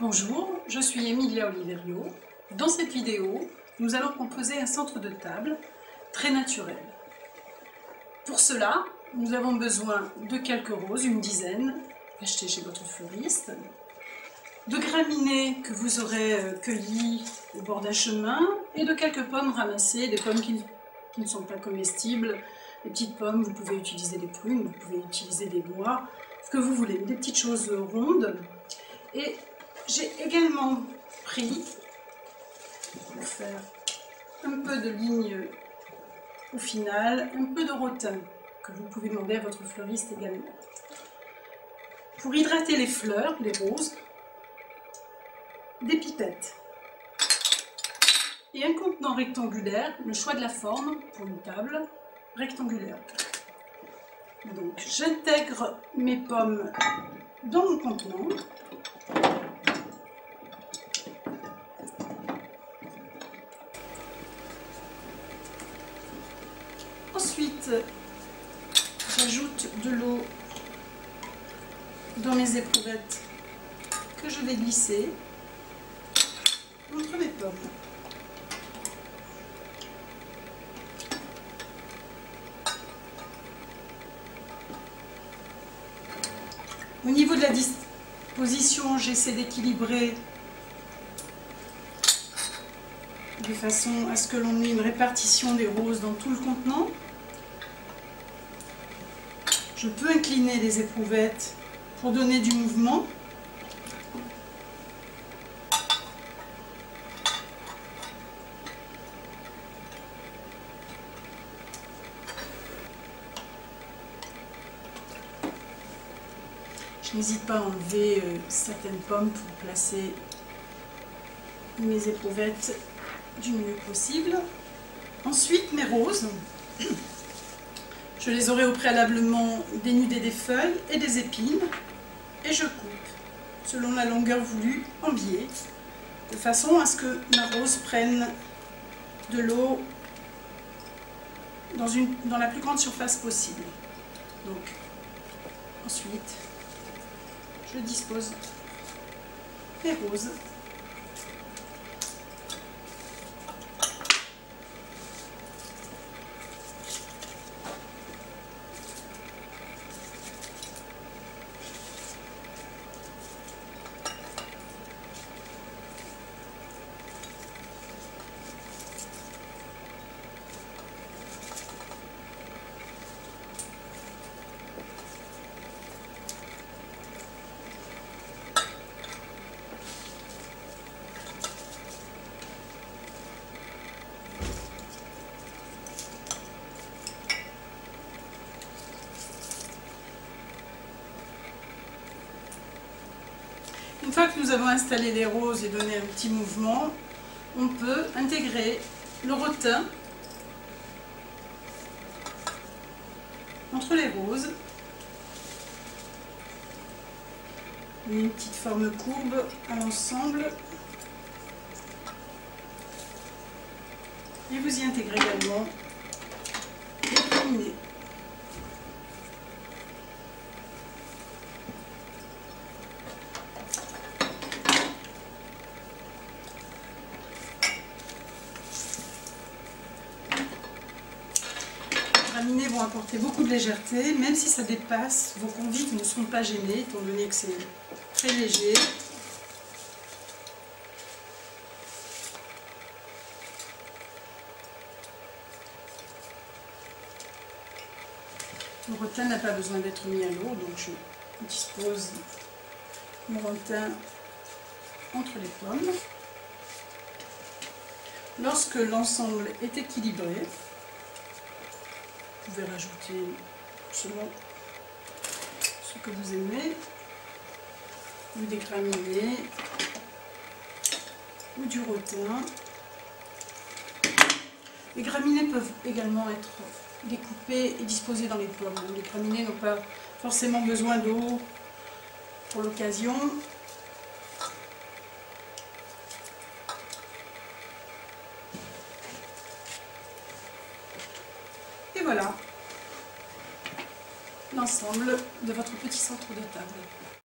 Bonjour, je suis Emilia Oliverio. Dans cette vidéo, nous allons composer un centre de table très naturel. Pour cela, nous avons besoin de quelques roses, une dizaine, achetées chez votre fleuriste, de graminées que vous aurez cueillies au bord d'un chemin et de quelques pommes ramassées, des pommes qui ne sont pas comestibles. Les petites pommes, vous pouvez utiliser des prunes, vous pouvez utiliser des noix, ce que vous voulez, des petites choses rondes. Et j'ai également pris, pour faire un peu de ligne au final, un peu de rotin, que vous pouvez demander à votre fleuriste également. Pour hydrater les fleurs, les roses, des pipettes et un contenant rectangulaire, le choix de la forme pour une table rectangulaire. Donc j'intègre mes pommes dans mon contenant. Ensuite, j'ajoute de l'eau dans mes éprouvettes que je vais glisser entre mes pommes. Au niveau de la disposition, j'essaie d'équilibrer de façon à ce que l'on ait une répartition des roses dans tout le contenant. Je peux incliner les éprouvettes pour donner du mouvement. Je n'hésite pas à enlever certaines pommes pour placer mes éprouvettes du mieux possible. Ensuite, mes roses. Je les aurai au préalablement dénudées des feuilles et des épines et je coupe selon la longueur voulue en biais de façon à ce que ma rose prenne de l'eau dans la plus grande surface possible. Donc ensuite je dispose mes roses. Une fois que nous avons installé les roses et donné un petit mouvement, on peut intégrer le rotin entre les roses. Une petite forme courbe à l'ensemble. Et vous y intégrez également les graminées. Les graminées vont apporter beaucoup de légèreté, même si ça dépasse, vos convives ne seront pas gênés, étant donné que c'est très léger. Le rotin n'a pas besoin d'être mis à l'eau, donc je dispose mon rotin entre les pommes. Lorsque l'ensemble est équilibré, vous pouvez rajouter selon ce que vous aimez, ou des graminées, ou du rotin. Les graminées peuvent également être découpées et disposées dans les pommes. Les graminées n'ont pas forcément besoin d'eau pour l'occasion. Et voilà l'ensemble de votre petit centre de table.